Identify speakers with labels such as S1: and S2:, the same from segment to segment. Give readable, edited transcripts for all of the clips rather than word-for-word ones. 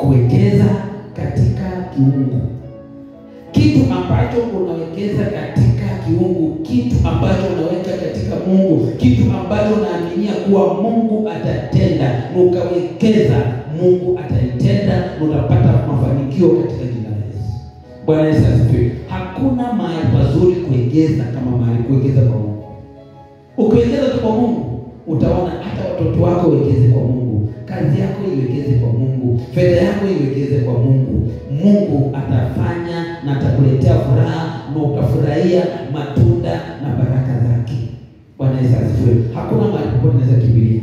S1: kuwekeza katika kiungu. Kitu ambacho unawekeza katika kiungu, kitu ambacho unaweka katika Mungu, kitu ambacho unaaminia kuwa Mungu atatenda, na ukawekeza, Mungu ataitenda na utapata mafanikio katika jina la Yesu. Bwana Yesu asifiwe. Hakuna mahali pazuri kuwekeza kama mahali kuwekeza kwa Mungu. Ukiwekeza tu kwa Mungu, utaona hata watoto wako wekeze kwa Mungu, kazi yako iwekeze kwa Mungu, fedha yako iwekeze kwa Mungu. Mungu atafanya na atakuletea furaha na utafurahia matunda na baraka zake. Bwana Yesu asifiwe. Hakuna mahali popote unaweza kimbilia.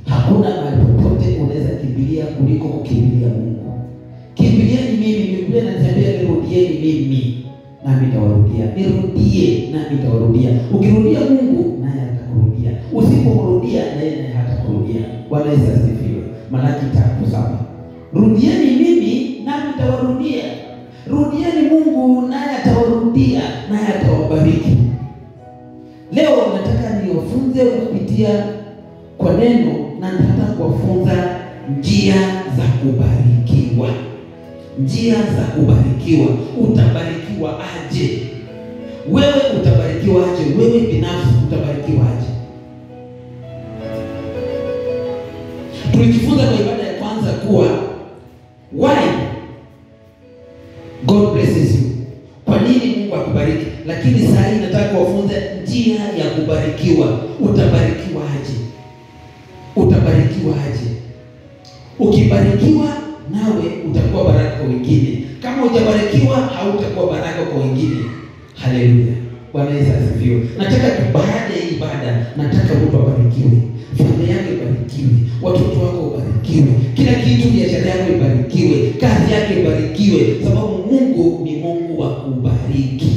S1: Hakuna mahali popote unaweza kimbilia kuliko kukimbilia Mungu. Kimbilieni mimi, Biblia inasema nirudieni mimi nami nitawarudia. Nirudie nami nitawarudia. Ukirudia Mungu naye atakurudia. Usipomrudia naye hatakurudia. Bwana Yesu asifiwe. Malaki 3:7. Rudieni mimi nami nitawarudia. Rudieni Mungu naye atawarudia, naye atawabariki. Leo nataka niwafunze kupitia kwa neno, na nataka kuwafunza njia za kubarikiwa. Njia za kubarikiwa. Utabarikiwa aje? Wewe utabarikiwa aje? Wewe binafsi utabarikiwa aje? Tulijifunza kwa ibada ya kwanza kuwa why God blesses you. Kwa nini Mungu akubariki? Lakini sasa hii nataka kuwafunza njia ya kubarikiwa. Utabarikiwa aje? Utabarikiwa aje? Ukibarikiwa nawe utakuwa baraka kwa wengine. Kama hujabarikiwa hautakuwa baraka kwa wengine. Haleluya. Bwana Yesu asifiwe. Nataka baada ya ibada, nataka mtu abarikiwe. Familia yako ibarikiwe, watoto wako ibarikiwe, kila kitu, biashara yako ibarikiwe, kazi yako ibarikiwe, sababu Mungu ni Mungu wa kubariki.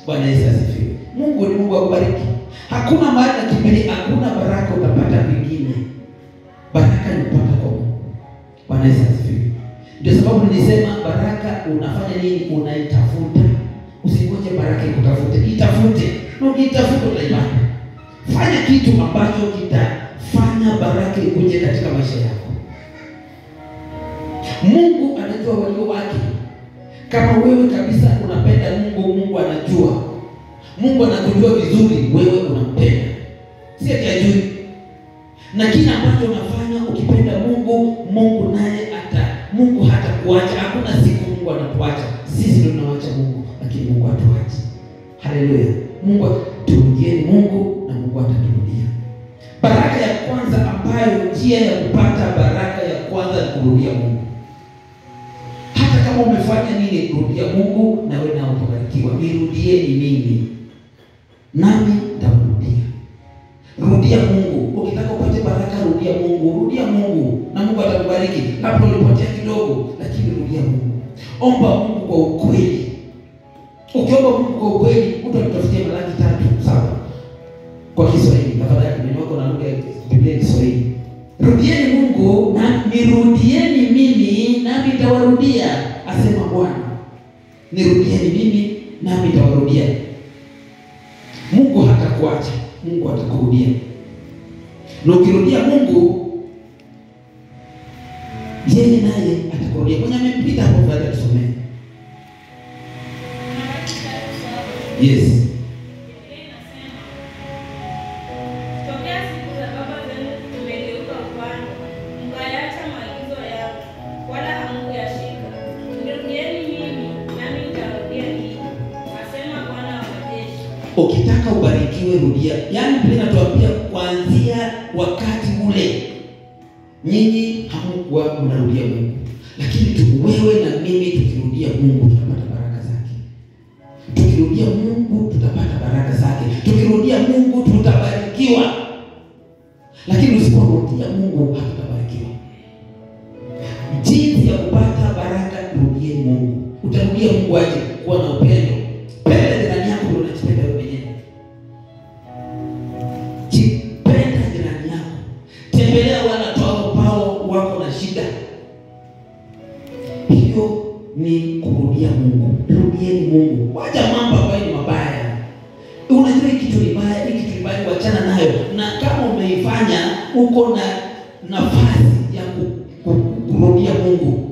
S1: Bwana Yesu asifiwe. Mungu ni Mungu wa kubariki. Hakuna mahali kimbilia, hakuna baraka utapata vingine. Baraka ni kupata kwa Mungu. Bwana Yesu asifiwe. Ndio sababu nilisema baraka unafanya nini? Unaitafuta. Usingoje baraka ikutafute, itafute. Na ukitafuta utaipata. Fanya kitu ambacho kitafanya baraka ikuje katika maisha yako. Mungu anajua walio wake. Kama wewe kabisa unapenda Mungu, Mungu anajua. Mungu anakujua vizuri, wewe unampenda. Si ati hajui. Na kila ambacho unafanya ukipenda Mungu, Mungu naye Mungu hatakuacha. Hakuna siku Mungu anatuacha. Sisi ndio tunaacha Mungu, lakini Mungu hatuachi. Haleluya. Mungu turudieni Mungu na Mungu ataturudia. Baraka ya kwanza ambayo njia ya kupata baraka ya kwanza ni kurudia Mungu. Hata kama umefanya nini, kurudia Mungu na wewe nao utabarikiwa. Nirudieni mimi nami nitakurudia. Rudia Mungu. Ukitaka upate baraka, rudia Mungu. Rudia Mungu na Mungu atakubariki. Hapo ulipotea kidogo, lakini rudia Mungu. Omba Mungu kwa ukweli. Ukiomba Mungu kwa ukweli, mtu atakufutia Malaki 3:7 kwa Kiswahili. Tafadhali neno lako na lugha ya Biblia ya Kiswahili. Rudieni Mungu na nirudieni mimi nami nitawarudia, asema Bwana. Nirudieni mimi nami nitawarudia. Mungu hatakuacha. Mungu atakurudia. Na ukirudia Mungu, yeye naye atakurudia. Kwenye amempita hapo baada ya kusomea. Yes.
S2: Tokea siku za baba zenu tumegeuka upande, mkayaacha maagizo yangu, wala hamkuyashika. Nirudieni mimi nami nitarudia ninyi, asema Bwana wa majeshi.
S1: Ukitaka ubarikiwe, rudia. Yaani Biblia inatuambia kuanzia wakati ule nyinyi hamkuwa mnarudia Mungu, lakini wewe na mimi tukirudia Mungu tutapata baraka zake. Tukirudia Mungu tutapata baraka zake. Tukirudia Mungu tutabarikiwa. Lakini usiporudia Mungu hatutabarikiwa. Jinsi ya kupata baraka, rudia Mungu. Utarudia Mungu aje? Kuwa na upendo. Penda jirani yako ndio unajipenda wewe mwenyewe. Jipenda jirani yako. Tembelea watu ambao wako na shida. Hiyo ni kurudia Mungu. Rudieni Mungu. Wacha mambo ambayo ni mabaya. Unajua hiki kitu ni baya, hiki kitu ni baya, wachana nayo. Na kama umeifanya, uko na nafasi ya kurudia Mungu.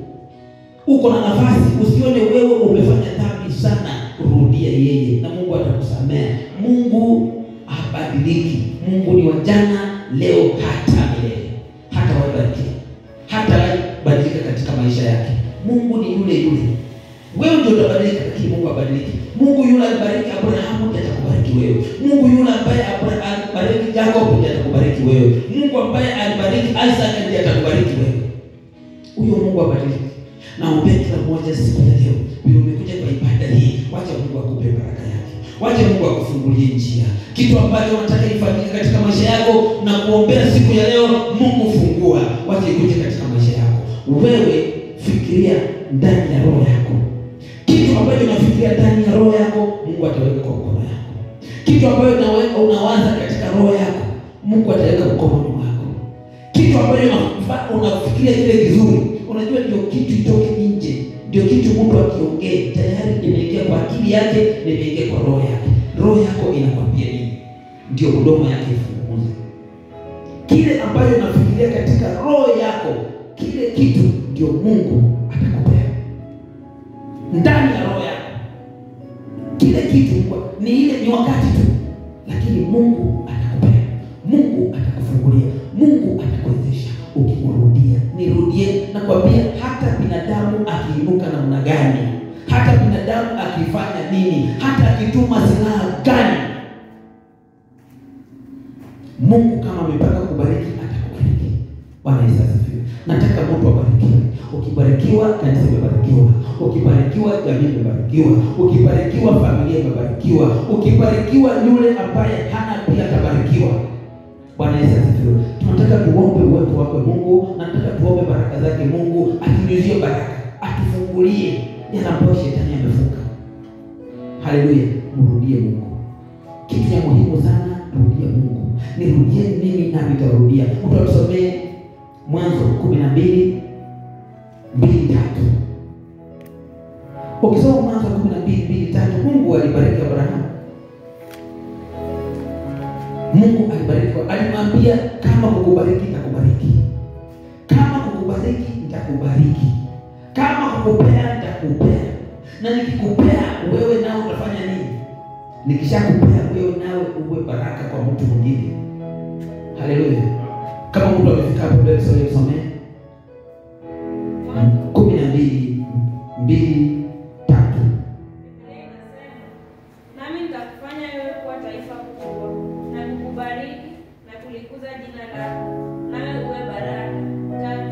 S1: Uko na nafasi, usione wewe umefanya dhambi sana, rudia yeye na Mungu atakusamehe. Mungu habadiliki. Mungu ni wa jana, leo, hata milele. Hata wabadilika. Hata badilika katika maisha yake. Mungu ni yule yule. Wewe ndio utabadilika, lakini Mungu habadiliki. Mungu yule alibariki Abrahamu ndiye atakubariki wewe. Mungu yule ambaye alibariki Jacob ndiye atakubariki wewe. Mungu ambaye alibariki Isaac ndiye atakubariki wewe. Huyo Mungu habadiliki. Naomba kila mmoja siku ya leo, bila umekuja kwa ibada hii, wacha Mungu akupe baraka yake. Wacha Mungu akufungulie njia. Kitu ambacho unataka ifanyike katika maisha yako na kuombea siku ya leo, Mungu fungua. Wacha ikuje katika maisha yako. Wewe fikiria ndani ya roho yako. Kitu ambacho unafikiria ndani ya roho yako, Mungu ataweka kwa mkono yako. Kitu ambacho unawaza katika roho yako, Mungu ataweka mkononi mwako. Kitu ambacho unafikiria kile kizuri, unajua ndio kitu itoke nje. Ndio kitu mtu akiongea tayari imeingia kwa akili yake, imeingia kwa roho yake. Roho yako inakwambia nini? Ndio mdomo yake ifunguze. Kile ambacho unafikiria katika roho yako, kile kitu ndio Mungu atakupea. Ndani ya roho yako. Kile kitu ni ile ni wakati tu, lakini Mungu atakupea. Mungu atakufungulia. Mungu atakuwezesha ukimrudia. Nirudie na kwambia, hata binadamu akiinuka namna gani, hata binadamu akifanya nini, hata akituma silaha gani, Mungu kama amepanga kubariki atakubariki. Bwana Yesu asifiwe. Nataka mtu abarikiwe. Ukibarikiwa kanisa imebarikiwa. Ukibarikiwa jamii imebarikiwa. Ukibarikiwa familia imebarikiwa. Ukibarikiwa yule ambaye hana pia atabarikiwa. Bwana Yesu asifiwe. Tunataka tuombe uwepo wake Mungu, na nataka tuombe baraka zake Mungu, atunyuzie baraka, atufungulie yale ambayo shetani amefunga. Haleluya. Mrudie Mungu. Kitu cha muhimu sana, rudia Mungu. Nirudie mimi na nitarudia. Utasomea Mwanzo 12:2-3. Ukisoma Mwanzo 12:2-3, Mungu alibariki Abrahamu. Mungu alibariki, alimwambia kama kukubariki nitakubariki. Kama kukubariki nitakubariki. Kama kukupea nitakupea. Na nikikupea wewe nao utafanya nini? Nikishakupea wewe nawe uwe baraka kwa mtu mwingine. Haleluya. Kama mtu amefika hapo ndio usome 12:2-3.
S2: Nami nitakufanya wewe kuwa taifa kubwa, na kukubariki na kulikuza jina lako, nawe uwe baraka. 3.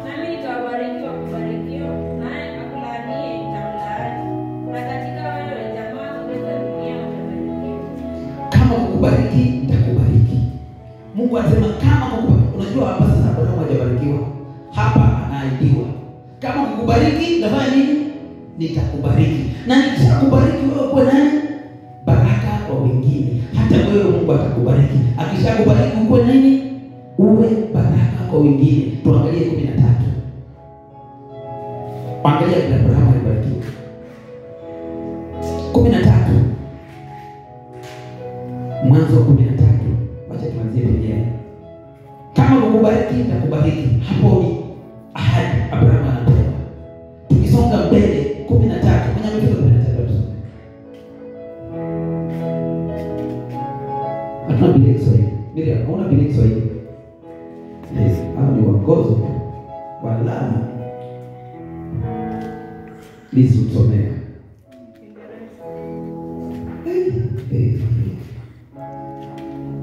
S2: Nami nitawabariki wakubarikiwa, naye akulaaniye nitamlaani, na katika wewe jamaa zote za dunia watabarikiwa.
S1: Kama kukubariki nitakubariki. Mungu anasema kama kukubariki. Unajua hapa sasa Abrahamu hajabarikiwa. Hapa anaahidiwa. Kama kukubariki nitafanya nini? Nitakubariki. Na nikishakubariki wewe kwa nani? Baraka kwa wengine. Hata wewe Mungu atakubariki. Akishakubariki uwe nini? Uwe baraka kwa wengine. Tuangalie 13. Angalia vile Abrahamu alibarikiwa. 13. Mwanzo 13. Wacha tuanzie penyewe. Kama kukubariki nitakubariki. Hapo ni ahadi Abrahamu anapewa. Tukisonga mbele 13, kwenye mstari wa 13. Hatuna Biblia Kiswahili. Miriam, hauna Biblia Kiswahili? Yes, hao ni waongozo. Wala. Please usomee.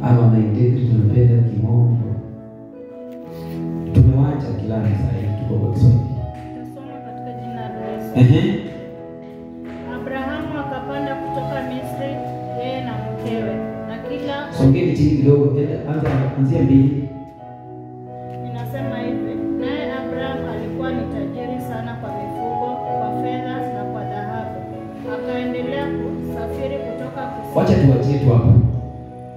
S1: Hawa na integrity tunapenda kimombo. Tumewacha kilani sasa hivi tuko kwa Kiswahili.
S2: Tutasoma katika jina la Yesu. Abrahamu akapanda kutoka Misri, yeye na mkewe, na kila
S1: songeni chini kidogo, anzia 2.
S2: Inasema hivi, naye Abrahamu alikuwa ni tajiri sana kwa mifugo, kwa fedha na kwa dhahabu. Akaendelea kusafiri kutoka kusini.
S1: Wacha tuwatie tu hapo.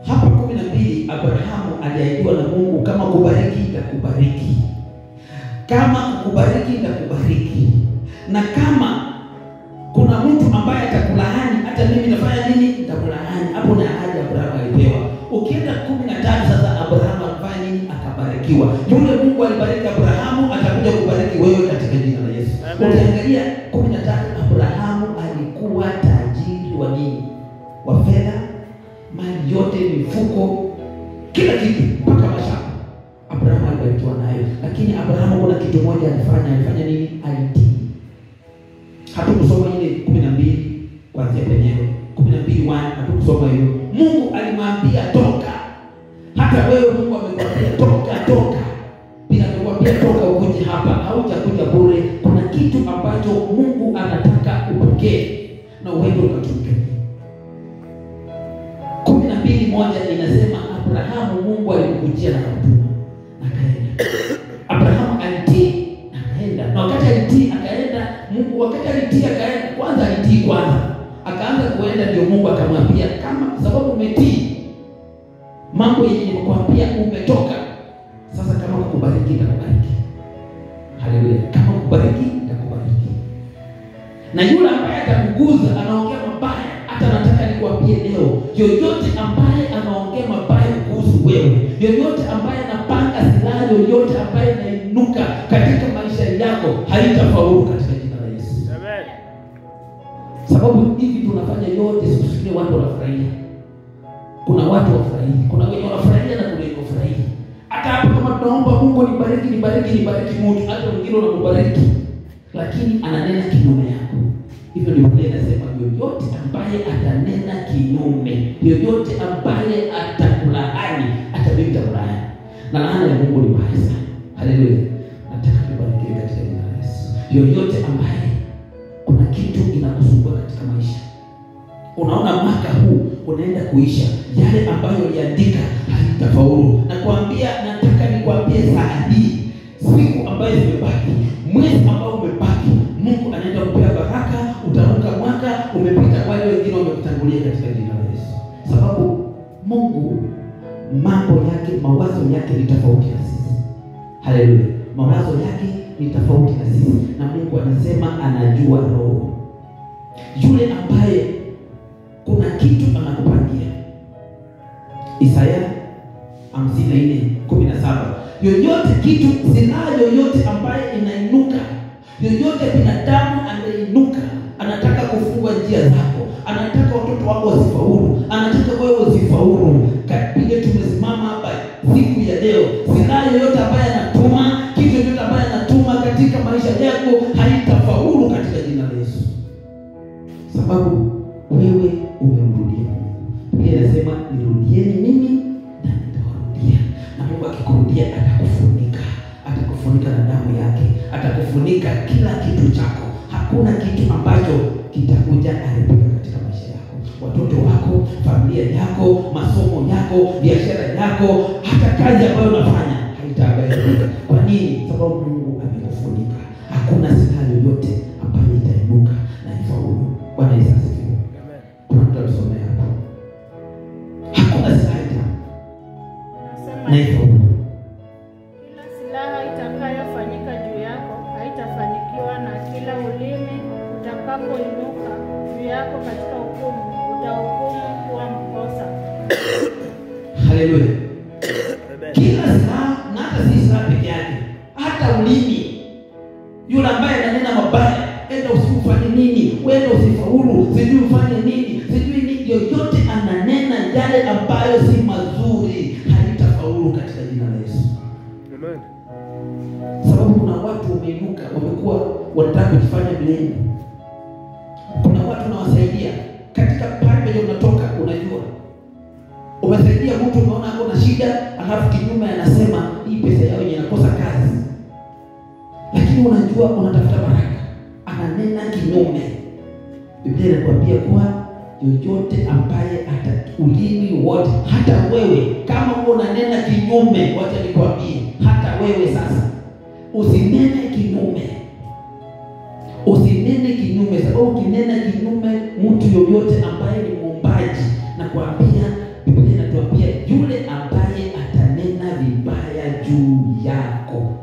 S1: Hapa 12 Abrahamu aliahidiwa na Mungu, kama kubariki nitakubariki. Kama kukubariki nitakubariki. Na kama kuna mtu ambaye atakulaani, hata mimi nafanya nini? Nitakulaani. Hapo na ahadi Abrahamu alipewa. Ukienda 13 sasa Abrahamu alifanya nini? Akabarikiwa. Yule Mungu alibariki Abrahamu atakuja kubariki wewe Abrahamu kuna kitu moja alifanya nini? Alitii. Hatukusoma ile 12 kuanzia penyewe 12:1, hatukusoma hiyo. Mungu alimwambia toka. Hata wewe Mungu amekwambia toka. Bila kukwambia toka ukuje hapa, haujakuja bure. Kuna kitu ambacho Mungu anataka upokee na uende ukatumike. 12:1 inasema Abrahamu Mungu alimkujia na kumtuma na kaenda. Abrahamu alitii na kaenda. Na wakati alitii akaenda, Mungu wakati alitii akaenda, kwanza alitii kwanza. Akaanza kuenda ndio Mungu akamwambia kama sababu umetii mambo yenye nimekuambia umetoka. Sasa kama kukubariki nitakubariki. Haleluya. Kama kukubariki nitakubariki. Na yule ambaye atakuguza anaongea mabaya, hata nataka nikwambie leo, yoyote ambaye anaongea mabaya kuhusu wewe, yoyote ambaye anapanga silaha yoyote ambaye inainuka katika maisha yako haitafaulu katika jina la Yesu. Amen. Sababu hivi tunafanya yote sikusikie watu wanafurahia. Kuna watu wafurahia, kuna wenye wanafurahia na kuna wenye wanafurahia. Hata hapo kama tunaomba Mungu nibariki Mungu, hata wengine wanakubariki lakini ananena kinyume yako. Hivyo ndio Biblia inasema yoyote ambaye atanena kinyume, yoyote ambaye atakulaani, hata mimi nitakulaani. Na laana ya Mungu ni mbaya sana. Haleluya. Nataka tubariki katika jina la Yesu. Yoyote ambaye kuna kitu inakusumbua katika maisha, unaona mwaka huu unaenda kuisha, yale ambayo uliandika haitafaulu. Nataka nikwambie saa hii, siku ambayo zimebaki, mwezi ambao umebaki, Mungu anaenda kupea baraka. Utaruka mwaka umepita, wale wengine wamekutangulia katika jina la Yesu. Sababu Mungu mambo yake, mawazo yake ni tofauti na sisi. Haleluya. Mawazo yake ni tofauti na sisi. Na Mungu anasema anajua roho. Yule ambaye kuna kitu anakupangia. Isaya 54:17. Yoyote kitu, silaha yoyote ambaye inainuka, yoyote binadamu anainuka, anataka kufungua njia zako, anataka watoto wako wasifaulu, anataka wewe usifaulu. Kapige tumesimama hapa siku ya leo, silaha yoyote ambaye anatuma, kitu yoyote ambaye anatuma katika maisha yako haitafaulu katika jina la Yesu. Sababu wewe umemrudia Mungu. Biblia inasema nirudieni mimi na nitawarudia. Na Mungu akikurudia atakufunika na damu yake, atakufunika kila kitu chako. Hakuna kitu ambacho kitakuja haribika katika maisha yako. Watoto wako, familia yako, masomo yako, biashara yako, hata kazi ambayo unafanya haitaharibika. Kwa nini? Sababu Mungu amekufunika. Hakuna silaha yoyote ambayo itainuka na ifaulu. Bwana Yesu asifiwe. Amen. Kuna mtu alisomea hapo. Hakuna silaha na ifaulu.
S3: Kila silaha itakayofanyika juu yako haitafanikiwa, na kila ulimi utakapoinuka juu yako katika hukumu utahukumu kuwa mkosa.
S1: Haleluya. Kila silaha, na hata si silaha peke yake, hata ulimi. Yule ambaye ananena mabaya, enda usifanye nini, wewe usifaulu, sijui ufanye nini, sijui nini, yoyote ananena yale ambayo si mazuri haitafaulu katika jina la Yesu. Amen. Sababu kuna watu wameinuka, wamekuwa wanataka kujifanya mlenge. Kuna watu wanawasaidia katika pale unatoka, unajua umesaidia mtu, unaona ako na shida, alafu kinyume anasema hii pesa yao inakosa kazi. Lakini unajua unatafuta baraka, ananena kinyume. Biblia inakuambia kuwa yoyote ambaye ulimi wote, hata wewe kama unanena kinyume, wacha nikwambie, hata wewe sasa usinene kinyume. Usinene kinyume, sababu ukinena kinyume mtu yoyote ambaye ni muumbaji, na kuambia Biblia inatuambia yule ambaye atanena vibaya juu yako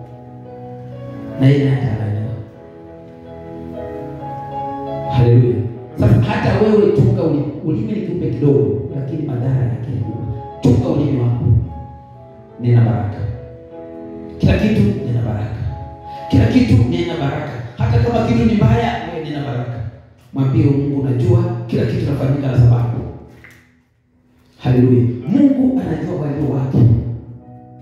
S1: na yeye atalaaniwa. Haleluya. Sasa hata wewe chunga ulimi ni kiumbe kidogo, lakini madhara yake ni kubwa. Chunga ulimi wako. Nena baraka. Kila kitu nena baraka. Kila kitu nena baraka. Hata kama kitu ni mbaya, wewe nena baraka. Mwambie Mungu, unajua kila kitu kinafanyika na sababu. Haleluya. Mungu anajua walio wake.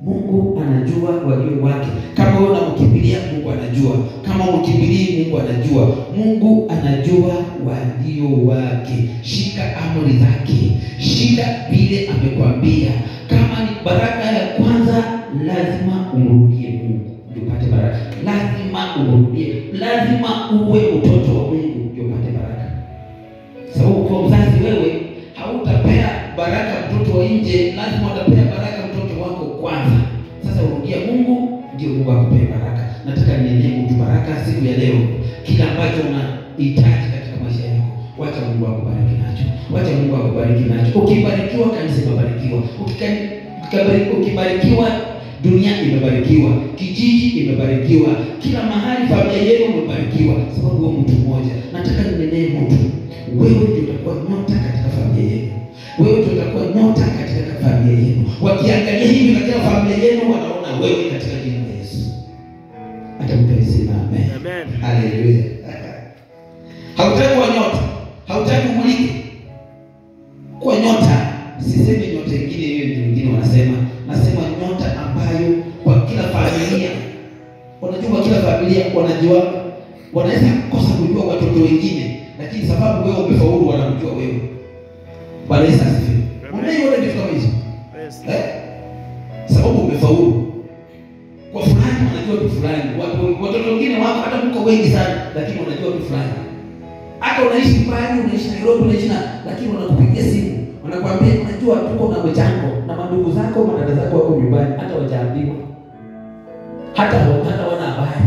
S1: Mungu anajua walio wake. Kama wewe unamkimbilia, Mungu anajua. Kama ukimbilii, Mungu anajua. Mungu anajua walio wake. Shika amri zake. Shika vile amekwambia. Kama ni baraka ya kwanza, lazima umrudie Mungu ndio upate baraka. Lazima umrudie. Lazima uwe mtoto wa Mungu ndio upate baraka. Sababu kwa mzazi wewe hautapea baraka mtoto wa nje, lazima utapea baraka mtoto wako kwanza. Sasa urudia Mungu ndio Mungu akupee baraka. Nataka nienee mtu baraka siku ya leo. Kila ambacho unahitaji katika maisha yako, wacha Mungu akubariki nacho. Wacha Mungu akubariki nacho. Ukibarikiwa, kanisa imebarikiwa. Ukibarikiwa, dunia imebarikiwa. Kijiji imebarikiwa. Kila mahali familia yenu imebarikiwa. Sababu wewe mtu mmoja. Nataka nienee mtu. Wewe ndio utakuwa nyota katika familia yenu. Wewe ndio utakuwa nyota katika familia yenu. Wakiangalia hivi katika familia yenu, wanaona wewe katika jina la Yesu. Hata mtaisema amen.
S4: Amen.
S1: Haleluya. Hautaki kuwa nyota. Hautaki kumuliki. Kwa nyota. Sisemi nyota nyingine hiyo ndio wengine wanasema. Nasema nyota ambayo kwa kila familia. Unajua kila familia wanajua, wanaweza kosa kujua watoto wengine, lakini sababu wewe umefaulu wanamjua wewe. Bwana Yesu asifiwe. Unaiona vitu kama hizo?
S4: Yes.
S1: Sababu umefaulu. Kwa fulani wanajua tu fulani. Watoto wengine wako hata mko wengi sana, lakini wanajua tu fulani. Hata unaishi mbali, unaishi Nairobi, unaishi lakini wanakupigia simu. Wanakuambia unajua tuko na mchango na mandugu zako, madada zako wako nyumbani, hata wajaambiwa. Hata wana habari.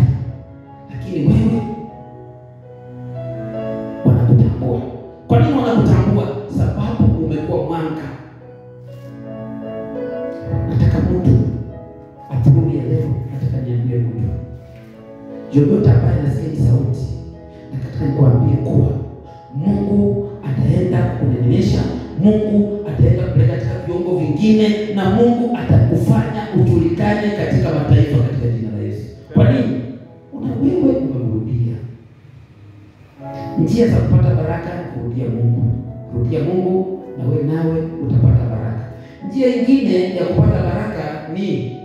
S1: Lakini wewe wanakutambua. Kwa nini wanakutambua? Sababu umekuwa mwanga. Nataka mtu atulie leo, nataka niambie mtu. Yoyote ambaye anasikia sauti, nataka nikwambie kuwa Mungu ataenda kukuneemesha, Mungu ataenda kupeleka katika viungo vingine, na Mungu atakufanya ujulikane katika mataifa katika jina la Yesu. Kwa nini? Wewe umemrudia. Njia za kupata baraka ni kurudia Mungu. Rudia Mungu na wewe nawe utapata baraka. Njia nyingine ya kupata baraka ni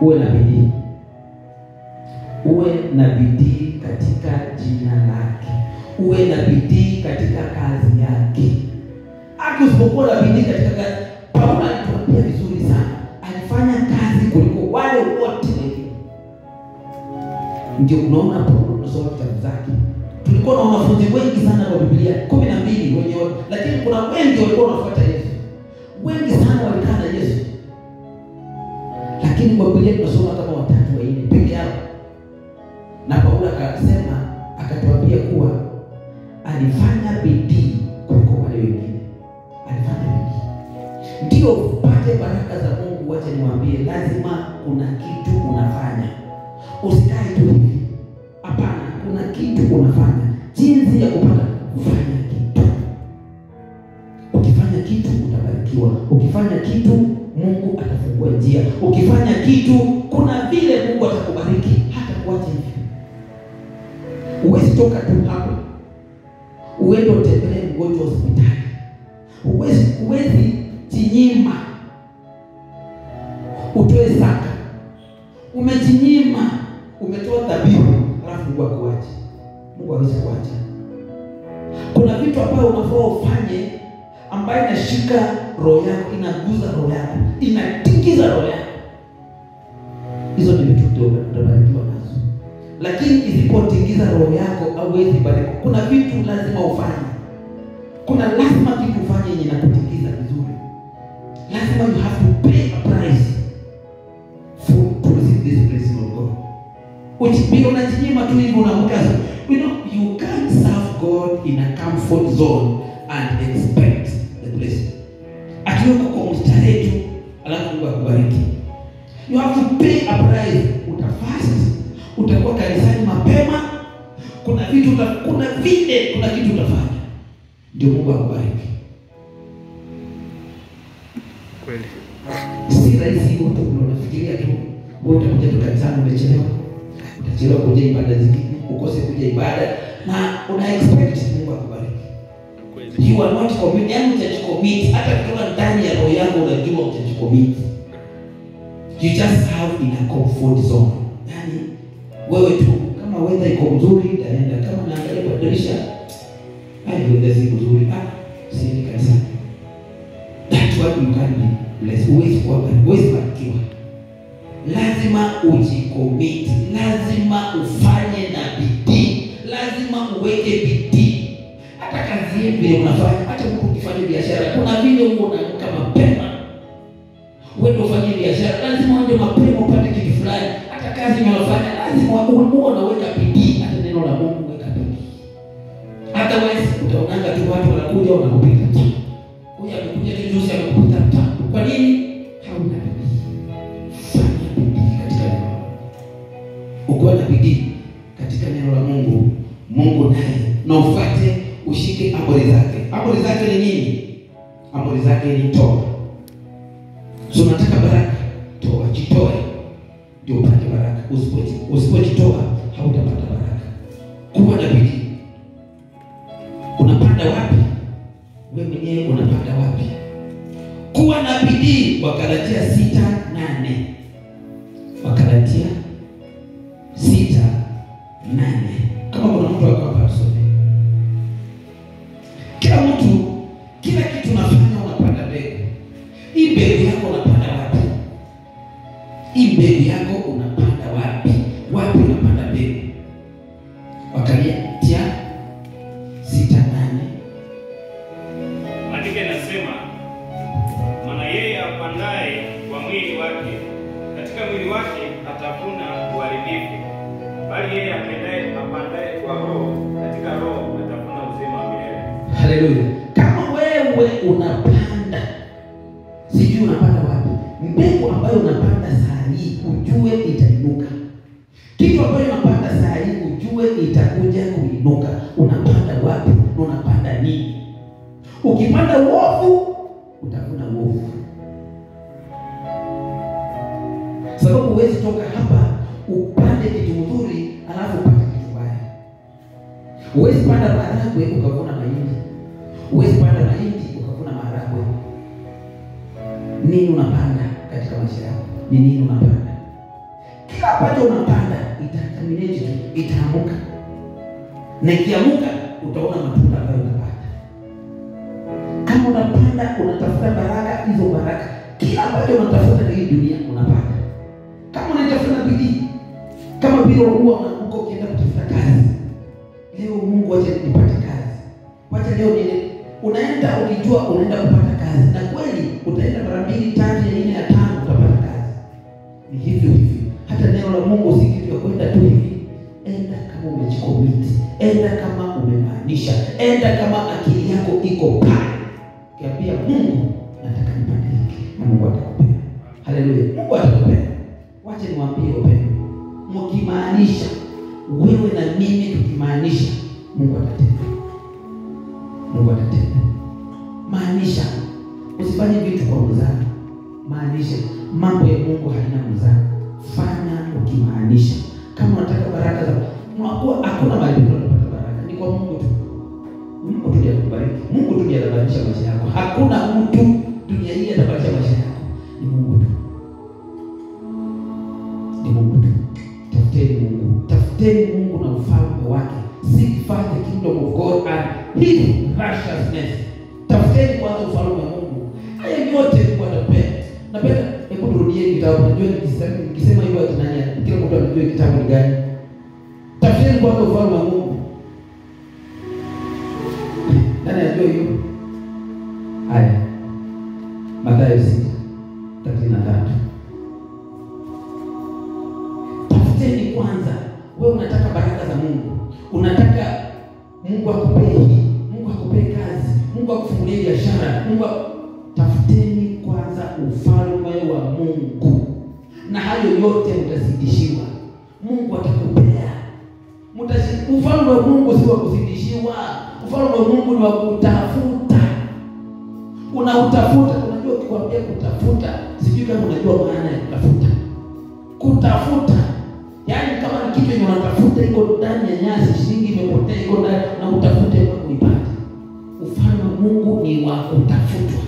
S1: uwe na bidii. Uwe na bidii katika jina lake. Uwe na bidii katika kazi yake. Usipokuwa na bidii katika kazi, Paulo alituambia vizuri sana. Alifanya kazi kuliko wale wote wengine. Ndio unaona Paulo tunasoma kitabu zake. Tulikuwa na wanafunzi wengi sana wa Biblia, 12 wenyewe, lakini kuna wengi walikuwa wanafuata Yesu. Wengi sana walikaa na Yesu. Lakini kwa Biblia tunasoma kama 3 au 4 peke yao. Na Paulo akasema, akatuambia kuwa alifanya bidii kuliko wale wengine. Alifanya bidii. Ndio upate baraka za Mungu. Wacha niwaambie, lazima kuna kitu unafanya. Usikae tu hivi. Hapana, kuna kitu unafanya. Jinsi ya kupata, kufanya kitu. Ukifanya kitu utabarikiwa. Ukifanya kitu Mungu atafungua njia. Ukifanya kitu kuna vile Mungu atakubariki hata kuacha hivi. Uwezi toka tu hapo. Uende utembelee mgonjwa hospitali. Uwezi jinyima. Utoe zaka. Umejinyima, umetoa dhabihu, alafu Mungu akuache. Mungu hawezi kuacha. Kuna vitu ambavyo unafaa ufanye ambayo inashika roho yako, inaguza roho yako, inatingiza roho yako. Hizo ni vitu ndio utabarikiwa nazo. Lakini isipotingiza roho yako hauwezi barikiwa. Kuna vitu lazima ufanye. Kuna lazima kitu ufanye yenye inakutingiza vizuri. Lazima you have to pay a price to receive this blessing of God. Ukipiga unajinyima tu hivyo unaamka. You can't serve God in a comfort zone and expect the blessing. Akiweko kwa mstarehe tu, alafu Mungu akubariki. You have to pay a price. Utafast, utakuwa kanisani mapema. Kuna kitu utafanya. Ndio Mungu akubariki.
S4: Kweli.
S1: Si rahisi hivyo tu, unafikiria tu wewe utakuja tu kanisani umechelewa. Utachelewa kuja ibada zingine, ukose kuja ibada na una expect Mungu akubariki.
S4: Kweli.
S1: You are not committed. Yaani utajicommit hata kutoka ndani ya roho yako unajua utajicommit. You just have in a comfort zone. Yaani wewe tu kama weather iko nzuri itaenda, kama naangalia kwa dirisha weather si nzuri, si kanisa. That's what you can be. Let's always barikiwa. Lazima ujicommit, lazima ufanye na bidii, lazima uweke bidii. Hata kazi vile unafanya, hata ukifanya biashara, kuna vile unaamka mapema. Wewe ufanye biashara, lazima uende mapema upate kitu fulani. Hata kazi unayofanya, lazima uwe unaweka bidii, hata neno la Mungu weka bidii. Hata wewe utaonanga tu watu wanakuja wanakupita. Huyu amekuja tu juzi amekupita mtaa. Kwa nini? Hauna bidii. Fanya bidii katika neno. Ukiwa na bidii katika neno la Mungu, Mungu naye na ufuate, ushike amri zake. Amri zake ni nini? Amri zake ni toa. So unataka baraka, toa, jitoe ndio upate baraka. Usipojitoa hautapata baraka. Kuwa na bidii. Unapanda wapi? Wewe mwenyewe unapanda wapi? Kuwa na bidii. Wagalatia 6:8. Wagalatia 6:8. Kama kuna mtu wako hapa asome. Kila kitu unafanya unapanda mbegu. Hii mbegu yako unapanda wapi? Hii mbegu yako unapanda wapi? Wapi unapanda mbegu? Wagalatia 6:8.
S4: Andika inasema, maana yeye apandaye kwa mwili wake, katika mwili wake atavuna uharibifu, bali yeye apandaye kwa roho, katika roho atavuna uzima wa milele.
S1: Haleluya. Kama wewe unapanda, sijui unapanda wapi. Mbegu ambayo unapanda saa hii ujue itainuka. Kitu ambacho unapanda saa hii ujue itakuja kuinuka. Unapanda wapi? Unapanda nini? Ukipanda uovu, utavuna uovu. Sababu huwezi toka hapa upande kitu nzuri alafu upate kitu mbaya. Huwezi panda maharagwe ukavuna mahindi. Huwezi panda mahindi ukavuna maharagwe. Nini unapanda katika maisha yako? Ni nini unapanda? Kila ambacho unapanda itaterminate, itaamuka. Na ikiamuka utaona matunda ambayo unapata. Kama unapanda unatafuta baraka, hizo baraka kila ambacho unatafuta hii dunia unapata. Kama unatafuta bidii, kama vile huwa unakuwa ukienda kutafuta kazi. Leo Mungu acha nipate kazi. Wacha leo unaenda ukijua unaenda kupata kazi. Na kweli utaenda mara 2, 3, 4, 5 utapata kazi. Ni hivyo hivyo. Hata neno la Mungu si kitu ya kwenda tu hivi. Enda kama umejicommit. Enda kama umemaanisha. Enda kama akili yako iko pale. Kiambia Mungu nataka nipate hiki. Na Mungu atakupea. Haleluya. Mungu atakupea. Wacha niwaambie upendo. Mkimaanisha, wewe na mimi tukimaanisha, Mungu atatenda. Mungu atatenda. Maanisha. Usifanye vitu kwa mzaha. Maanisha. Mambo ya Mungu haina mzaha. Fanya ukimaanisha. Kama unataka baraka za Mungu, hakuna mahali unapata baraka. Ni kwa Mungu tu. Mungu tu ndiye atakubariki. Mungu tu ndiye atabadilisha maisha yako. Hakuna mtu dunia hii atabadilisha maisha yako. Ni Mungu tu. Ni Mungu tu. Tafuteni Mungu. Tafuteni Mungu na ufalme wake. Seek first the kingdom of God and his righteousness. Tafuteni kwanza ufalme wa Mungu. Haya yote Mungu atapea. Napenda hebu turudie kitabu. Najua nikisema hivyo atinania. Kila mtu anajua kitabu ni gani. Tafuteni kwanza ufalme wa Mungu. Nani anajua hiyo? Haya. Mathayo 6:33. Tafuteni kwanza. Wewe unataka baraka za Mungu. Unataka Mungu akupee hii. Mungu akupee kazi. Mungu akufungulie biashara. Tafuteni kwanza ufalme wa Mungu. Na hayo yote mtazidishiwa. Mungu atakupea. Ufalme wa Mungu si wa kuzidishiwa. Ufalme wa Mungu ni wa kutafuta. Unautafuta. Unajua ukikwambia kutafuta, sijui kama unajua maana ya kutafuta. Kutafuta. Yaani kama ni kitu yenye unatafuta iko ndani ya nyasi, shilingi imepotea iko ndani na utafute mpaka uipate. Ufalme ni wa kutafutwa,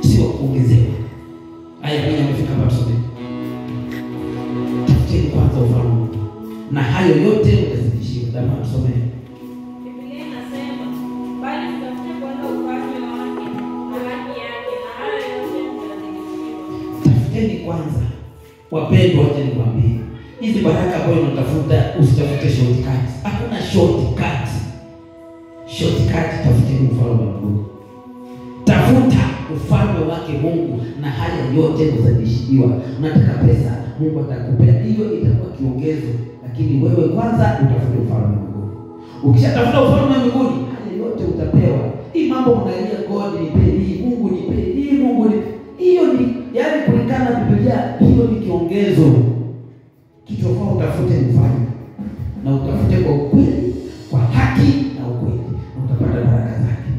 S1: sio kuongezewa. Haya, kwenye amefika hapa tusome. Tafuteni kwanza ufalme wa Mungu na hayo yote utazidishiwa. Kama tusome.
S2: Biblia inasema, bali mtafute kwanza ufalme wake na haki yake, na hayo yote mtazidishiwa.
S1: Tafuteni kwanza. Wapendwa, wacha nikwambie, hizi baraka ambazo unatafuta, usitafute shortcut. Hakuna shortcut. Shortcut, tafuteni ufalme wa Mungu. Tafuta ufalme wake Mungu na haya yote utazidishiwa. Unataka pesa, Mungu atakupea. Hiyo itakuwa kiongezo, lakini wewe kwanza utafute ufalme wa Mungu. Ukishatafuta ufalme wa Mungu, haya yote utapewa. Hii mambo unalia God nipe hii, Mungu nipe hii, Mungu nipe. Hiyo ni yaani kulingana na Biblia, hiyo ni kiongezo. Kitu kwa utafute ufalme na utafute kwa ukweli, kwa haki na ukweli, na utapata baraka zake.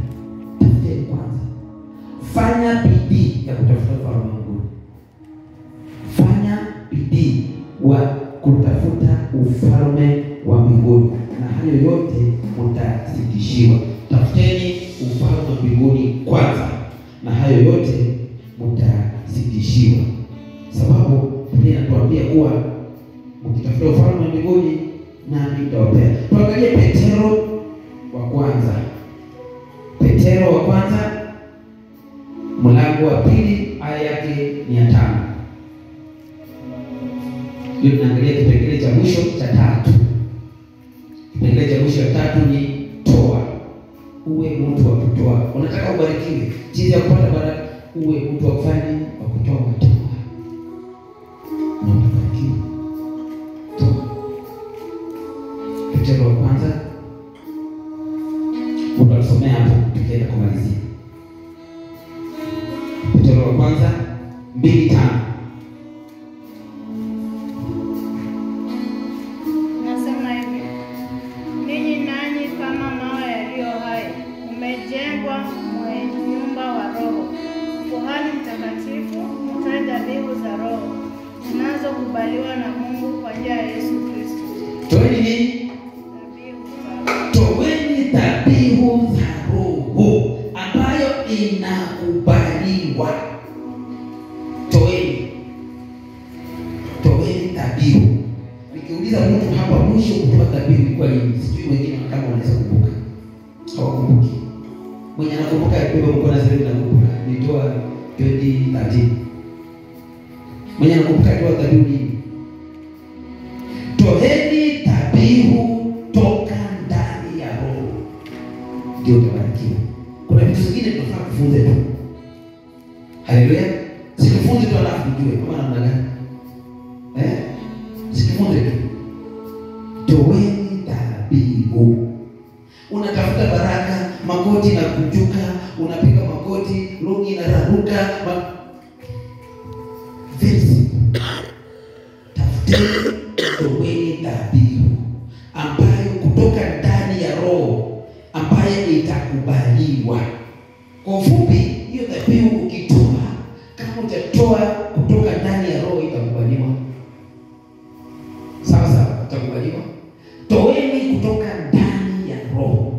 S1: Tafuteni kwanza. Fanya bidii ya kutafuta ufalme wa Mungu. Fanya bidii wa kutafuta ufalme wa mbinguni na hayo yote mtazidishiwa. Tafuteni ufalme wa mbinguni kwanza na hayo yote mtazidishiwa. Sababu Biblia inatuambia kuwa mkitafuta ufalme wa mbinguni nami nitawapea. Tuangalie Petero wa kwanza. Petero wa kwanza mlango wa 2 aya yake 5. Hiyo tunaangalia kipengele cha mwisho cha 3. Kipengele cha mwisho cha 3 ni toa. Uwe mtu wa kutoa. Unataka ubarikiwe, jinsi ya kupata baraka, uwe mtu wa kufanya wa kutoa. Na utabarikiwa. Toa. Petero wa kwanza utasomea hapo tukienda kumalizia. Petero wa kwanza 2:5.
S3: Nasema hivi: ninyi nanyi kama mawe yaliyo hai, mmejengwa mwe nyumba wa Roho, kuhani mtakatifu, mtoe dhabihu za Roho zinazokubaliwa na Mungu kwa njia ya Yesu Kristo.
S1: Toeni nini? Toeni dhabihu za Roho ambayo inakubaliwa. Toeni dhabihu. Nikiuliza mtu hapa mwisho kutoa dhabihu ilikuwa nini? Sijui wengine kama wanaweza kukumbuka. Hawakumbuki. Mwenye anakumbuka ibeba mkono na sema nakumbuka. Nitoa 2013. Mwenye anakumbuka toa dhabihu nini? Toeni dhabihu toka ndani ya Roho, ndio utabarikiwa. Kuna vitu vingine tunafaa kufunze tu. Haleluya. Sikifunze tu alafu tujue kama namna gani. Sikifunze tu. Toeni dhabihu. Unatafuta baraka, magoti na kujuka, unapiga magoti, lungi na raruka. Toweni dhabihu ambayo kutoka ndani ya Roho ambayo itakubaliwa. Kwa ufupi, hiyo dhabihu ukitoa, kama utatoa kutoka ndani ya Roho itakubaliwa. Sawa sawa, itakubaliwa. Toweni kutoka ndani ya Roho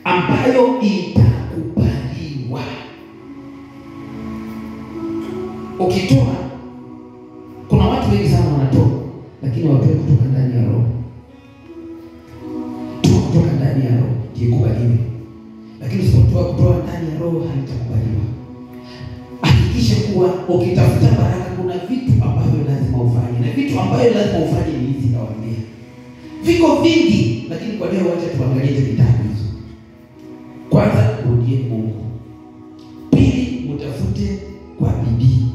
S1: ambayo itakubaliwa. Ukitoa, kuna watu wengi sana wanatoa lakini watoe kutoka ndani ya Roho. Toa kutoka ndani ya Roho ikubaliwe. Lakini usipotoa kutoka ndani ya Roho haitakubaliwa. Hakikisha kuwa ukitafuta baraka kuna vitu ambavyo lazima ufanye. Na vitu ambavyo lazima ufanye ni hizi nawaambia. Viko vingi lakini kwa leo wacha tuangalie vitabu hizo. Kwanza, rudieni Mungu. Pili, mtafute kwa bidii.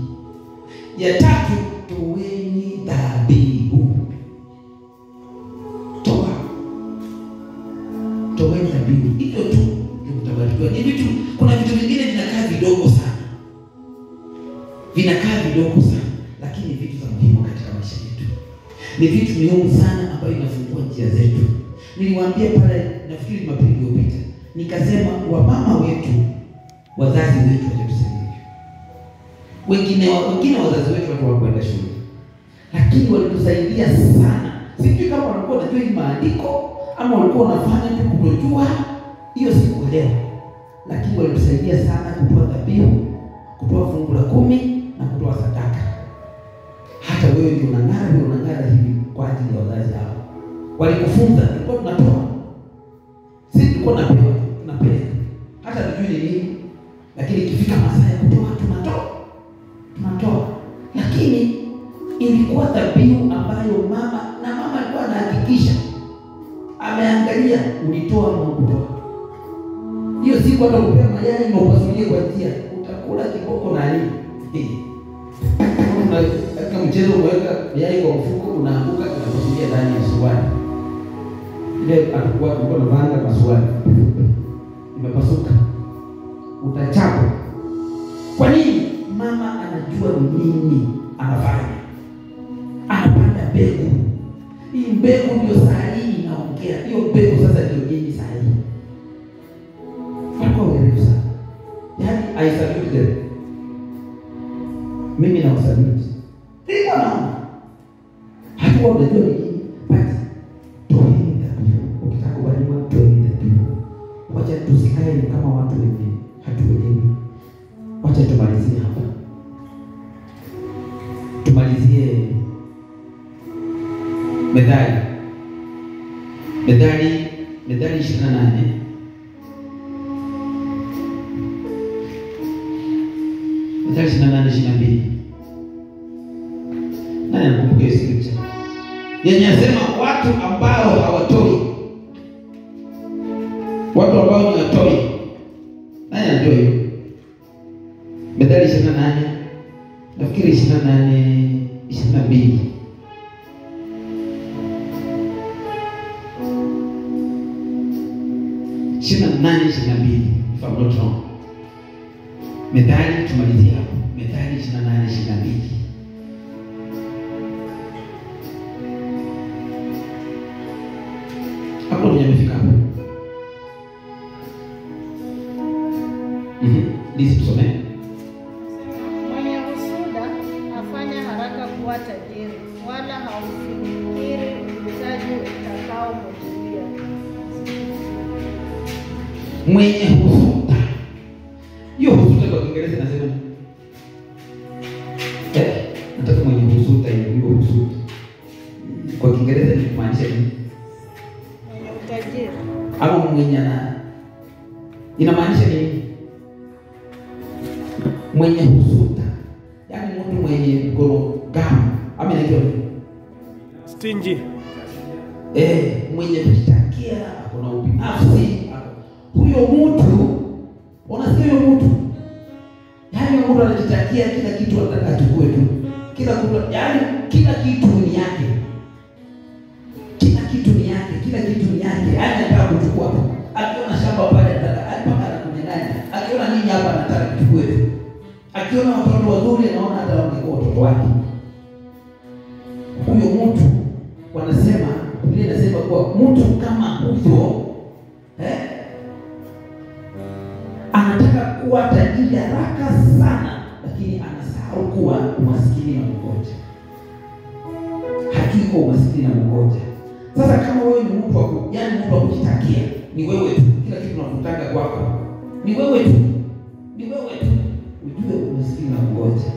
S1: Ya tatu, toweni dhabihu. Toweni dhabihu. Hivyo tu ndio utabarikiwa. Ni vitu, kuna vitu vingine vinakaa vidogo sana. Lakini vitu za muhimu katika maisha yetu. Ni vitu muhimu sana ambayo inafungua njia zetu. Niliwaambia pale, nafikiri Jumapili iliyopita, nikasema wamama wetu, wazazi wetu walitusaidia. Wengine wazazi wetu walikuwa kwenda shule, lakini walitusaidia sana. Sijui kama walikuwa wanajua hii maandiko ama walikuwa wanafanya tu kutojua, hiyo sikuelewa. lakini walitusaidia sana kutoa dhabihu, kutoa fungu la 10 na kutoa sadaka. Hata wewe ndio unang'ara hivi kwa ajili ya wazazi hao. Walikufunza, tulikuwa tunatoa. Sisi tulikuwa tunapeleka. Hata tujui ni nini, lakini ikifika masaa ya kutoa tunatoa. Lakini ilikuwa dhabihu ambayo mama alikuwa anahakikisha ameangalia ulitoa Mungu. Hiyo siku hata kupewa mayai na upasulie kwa njia, utakula kiboko na nini? Katika mchezo umeweka mayai kwa mfuko, unaanguka unapasulia ndani ya suruali. Ile atakuwa anavanga kwa suruali. Imepasuka. Utachapa. Kwa nini? Mama anajua nini anafanya. Anapanda mbegu. Hii mbegu ndio saa hii inaongea. Hiyo mbegu sasa ndio nini saa hii. Wako wewe sana. Yaani I salute them. Mimi na usaliti. Ndio naona. Hatuwa unajua nini? But toeni dhabihu. Ukitaka kubaliwa toeni dhabihu. Wacha tusikae kama watu wengine. Hatuelewi. Wacha tumalizie hapa. Tumalizie Methali 28. Methali 28:22. Nani anakumbuka hiyo scripture? Yenye nasema watu ambao hawatoi. Watu ambao ni watoi. Nani anajua hiyo? Methali 28. Nafikiri 28:22. If I'm not wrong. Methali tumalizie hapo. Methali 28:22. Hapo ndio nimefika hapo. Lisi tusome.
S3: Mwenye husuda afanya haraka kuwa tajiri, wala haufikiri uhitaji utakao mjilia.
S1: Mwenye husuda. Hiyo husuda kwa Kiingereza nasema nataka mwenye husuda hiyo husuda. Kwa Kiingereza ni kumaanisha nini?
S3: Mwenye utajiri.
S1: Ama mwenye inamaanisha nini? Mwenye husuda. Yaani mtu mwenye mgorogamu. Ama inaitwa nini?
S5: Stingy.
S1: Mwenye kujitakia, kuna ubinafsi. Huyo mtu, unasikia huyo mtu? Yaani mtu anajitakia kila kitu anataka achukue tu. Kila kitu, yaani kila kitu ni yake. Kila kitu ni yake, kila kitu ni yake. Yaani anataka kuchukua tu. Akiona shamba pale anataka, alipaka na kunyang'anya. Akiona nini hapa anataka kuchukue tu. Akiona watoto wazuri anaona hata wangekuwa watoto wake. Huyo mtu wanasema, Biblia inasema kuwa mtu kama huyo anataka kuwa tajiri haraka sana, lakini anasahau kuwa umaskini na mgonja. Hajui kuwa umaskini na mgonja. Sasa kama wewe ni mtu wako, yaani mtu wa kujitakia, ni wewe tu. Kila kitu unakutaka kwako. Ni wewe tu. Ni wewe tu. Ujue umaskini na mgonja.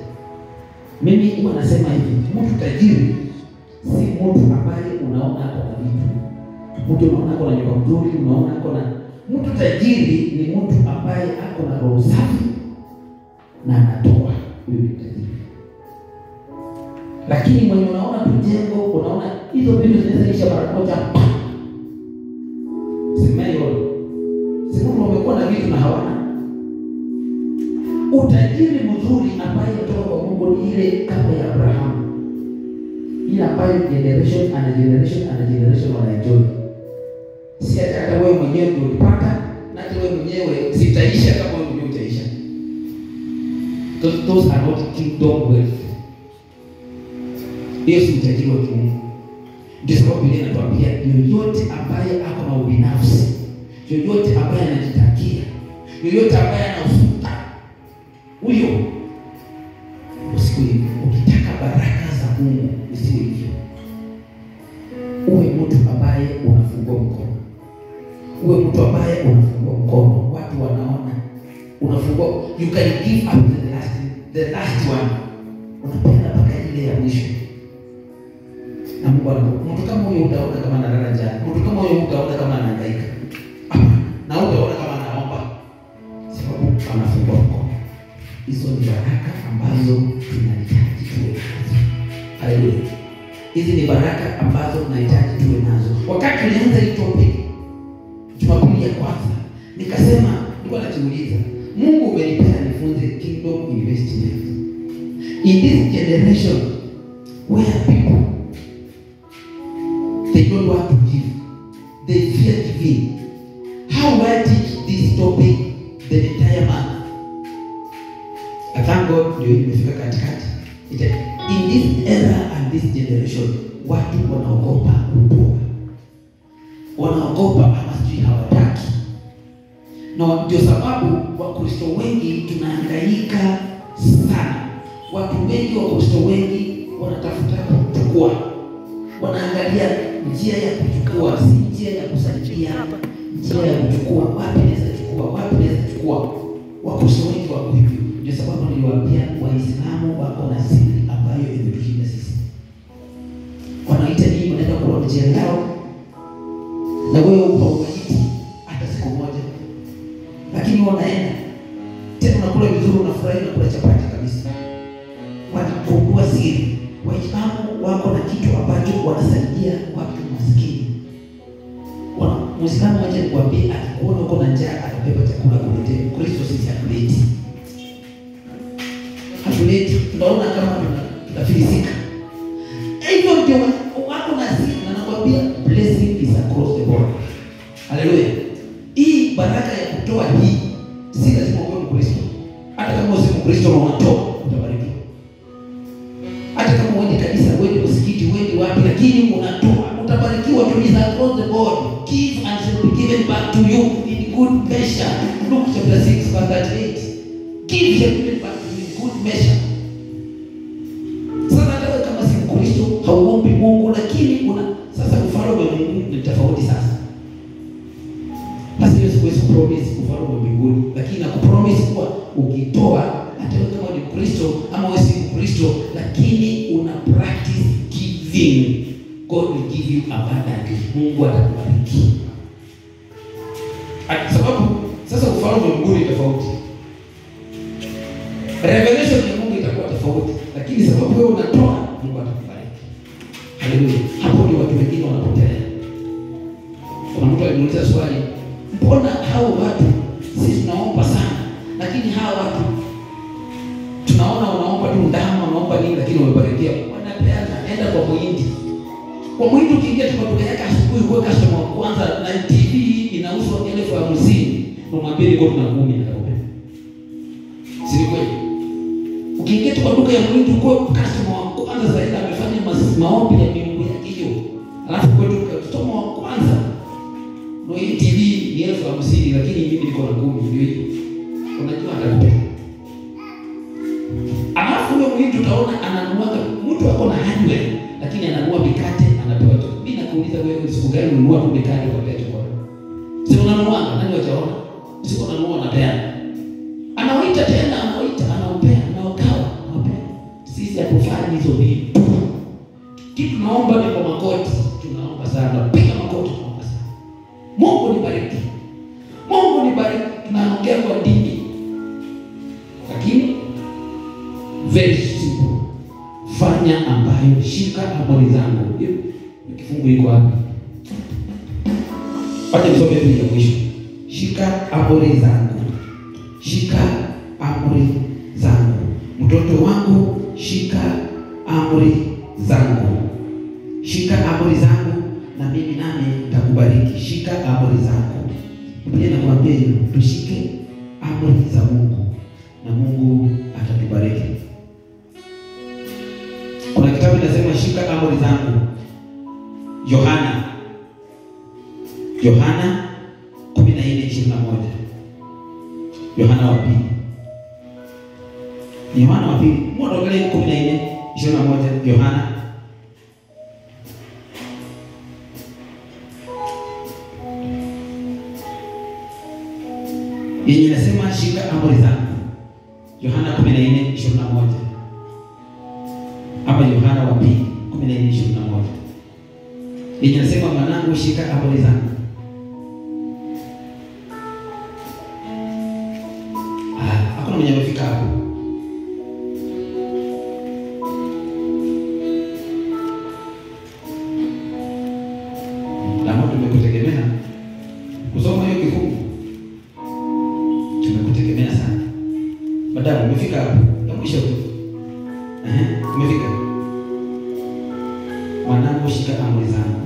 S1: Mimi huwa nasema hivi, mtu tajiri si mtu ambaye unaona ako na vitu. Mtu unaona ako na nyumba nzuri, unaona ako na. Mtu tajiri ni mtu ambaye ako na roho safi na anatoa. Huyo ni tajiri. Lakini mwenye unaona tujengo, unaona hizo vitu zinaweza isha mara moja. Simeyo. Simu wamekuwa na vitu na hawana. Utajiri mzuri ambaye kutoka kwa Mungu ni ile kama ya Abrahamu. Ile ambayo generation and generation wanaenjoy. Si hata wewe mwenyewe ndio ulipata, na wewe mwenyewe sitaisha kama wewe mwenyewe utaisha. Those are not kingdom wealth. Hiyo si utajiri wa kimungu. Ndio sababu Biblia inatuambia yoyote ambaye ako na ubinafsi, yoyote ambaye anajitakia, yoyote ambaye anafuta, huyo usiku ukitaka baraka za Mungu usiwe hivyo. Uwe mtu ambaye unafungua mkono. Uwe mtu ambaye unafungua mkono. Watu wanaona unafungua, you can give up the last one, unapenda mpaka ile ya mwisho. Na Mungu anakupa mtu kama huyo, utaona kama analala njaa, mtu kama huyo utaona kama anahangaika, na utaona kama anaomba, sababu anafungua mkono. Hizo ni baraka ambazo tunahitaji tuwe nazo. Haleluya! Hizi ni baraka ambazo tunahitaji tuwe nazo. Wakati tulianza hii topic Jumapili ya kwanza, nikasema, nilikuwa najiuliza, Mungu umenipea nifunze kingdom investment in this generation where people they don't want to give, they fear giving. How do I teach this topic the entire month? I thank God ndio imefika katikati. In this era and this generation, watu wanaogopa kutoa, wanaogopa ama sijui hawataki. Na ndio sababu Wakristo wengi tunahangaika sana. Watu wengi, Wakristo wengi wanatafuta kuchukua, wanaangalia njia ya kuchukua, si njia ya kusaidia, njia ya kuchukua. Wapi naweza chukua, wapi naweza chukua? Wakristo wengi wako hivyo. Ndio sababu niliwaambia Waislamu wako na siri ambayo imetushinda sisi. Wanaita nini? Wanaenda kwa njia yao, na wewe upawaiti hata siku moja, lakini wanaenda tena, unakula vizuri, unafurahi, unakula chapati kabisa. Wanapungua siri. Waislamu wako na kitu ambacho wanasaidia watu maskini. Muislamu aje kuambia, akikuona uko na njaa atabeba chakula kuletea. Kristo sisi hatuleti. Tunaona kama tunafilisika. Hivyo ndio wako na siri, na nakwambia blessing is across the board. Haleluya. Hii baraka ya kutoa hii si lazima uwe Mkristo. Hata kama usi Mkristo na unatoa, utabarikiwa. Hata kama uende kanisa, uende msikiti, uende wapi, lakini unatoa, utabarikiwa. It is across the board. Give and shall be given back to you in good measure. Luke chapter 6 verse 38. Give shall be given back to you in good measure. Sasa wewe kama si Mkristo, hauombi Mungu, lakini sasa ufalme wa Mungu ni tofauti sasa. Basi Yesu siwezi kupromise ufalme wa mbinguni, lakini nakupromise kuwa ukitoa, hata wewe kama ni Mkristo ama wewe si Mkristo, lakini una practice giving, God will give you abundantly. Mungu atakubariki. Sababu sasa ufalme wa mbinguni tofauti. Revelation ya Mungu itakuwa tofauti, lakini sababu wewe unatoa, Mungu atakubariki. Haleluya. Hapo ndio watu wengine wanapotea. Kuna mtu alimuuliza swali, mbona hao watu sisi tunaomba sana, lakini hao watu tunaona wanaomba tu ndama, wanaomba nini, lakini wamebarikiwa. Wanapeana. Enda kwa Muhindi. Kwa Muhindi ukiingia tu kwa duka yake asubuhi, kwa customer wa kwanza na TV inauzwa 50,000, umwambie niko na 10 atakupa. Si kweli? Ukiingia tu kwa duka ya Muhindi, kwa customer wa kwanza zaidi amefanya maombi ya miungu yake hiyo. Alafu kwa duka customer wa kwanza no, hii TV ni 50,000, lakini mimi niko na 10, ndio hiyo. Unajua atakupa. Alafu wewe Muhindi utaona ananunua, mtu ako na hardware lakini ananunua mikate, anapewa tu. Mimi nakuuliza wewe, siku gani unanunua tu mikate kwa pete kwa? Si unanunua, nani wachaona? Siku unanunua unapeana. Anawaita tena, anawaita, anaopea, anaokawa, anaopea. Sisi hatufanyi hizo vitu. Kitu tunaomba ni kwa makoti, tunaomba sana, piga makoti tunaomba sana. Mungu nibariki. Mungu nibariki. Tunaongea kwa dini. Lakini very simple. Fanya ambayo, shika amri zangu. Hiyo kifungu iko wapi? Wacha nisome hiyo ya mwisho. Shika amri zangu. Shika amri zangu. Mtoto wangu, shika amri zangu. Shika amri zangu na mimi nami nitakubariki. Shika amri zangu. Biblia inakuambia tushike amri za Mungu na Mungu atatubariki. Kuna kitabu kinasema shika amri zangu. Yohana 14:21. Yohana wa pili. Yohana wa pili. Mwangalie 14:21 Yohana. yenye inasema shika amri zangu. Yohana 14:21. Ama Yohana wa pili 14:21. Yenye inasema mwanangu shika amri zangu. Hakuna mwenye amefika hapo. Lama tumekutegemea kusoma hiyo kifungu. Tumekutegemea sana. Madam umefika hapo. Ya mwisho tu. Umefika. Mwanangu shika amri zangu.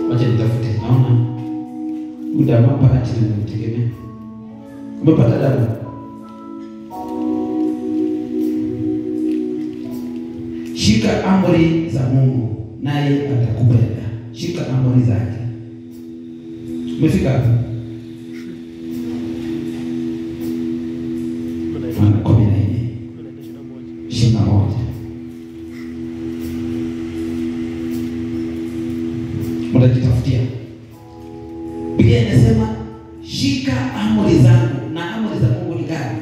S1: Wacha nitafute. Naona muda hapa ati nimekutegemea. Umepata damu? Shika amri za Mungu naye atakupenda. Shika amri zake. Umefika hapo? Yohana 14:21. Mtajitafutia. Biblia inasema shika amri zangu, na amri za Mungu ni gani?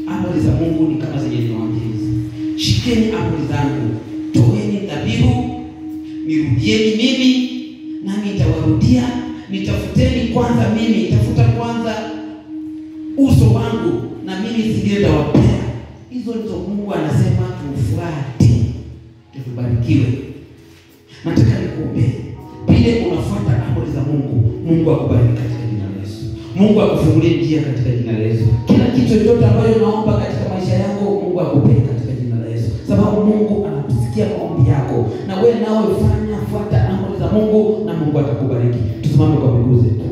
S1: Amri za Mungu ni kama zenye niwaambia hizi. Shikeni amri zangu, toeni dhabihu, nirudieni mimi nami nitawarudia, nitafuteni kwanza mimi, tafuta kwanza uso wangu na mimi zingine nitawapea. Hizo ndizo Mungu anasema tufuate, tubarikiwe. Nataka nikuombee. Bila unafuata amri za Mungu, Mungu akubariki katika jina la Yesu. Mungu akufungulie njia katika jina la Yesu. Kila kitu chochote ambacho unaomba katika maisha yako, Mungu akupee katika jina la Yesu. Sababu Mungu anakusikia maombi yako. Na wewe nawe fuata amri za Mungu na Mungu atakubariki. Tusimame kwa miguu zetu.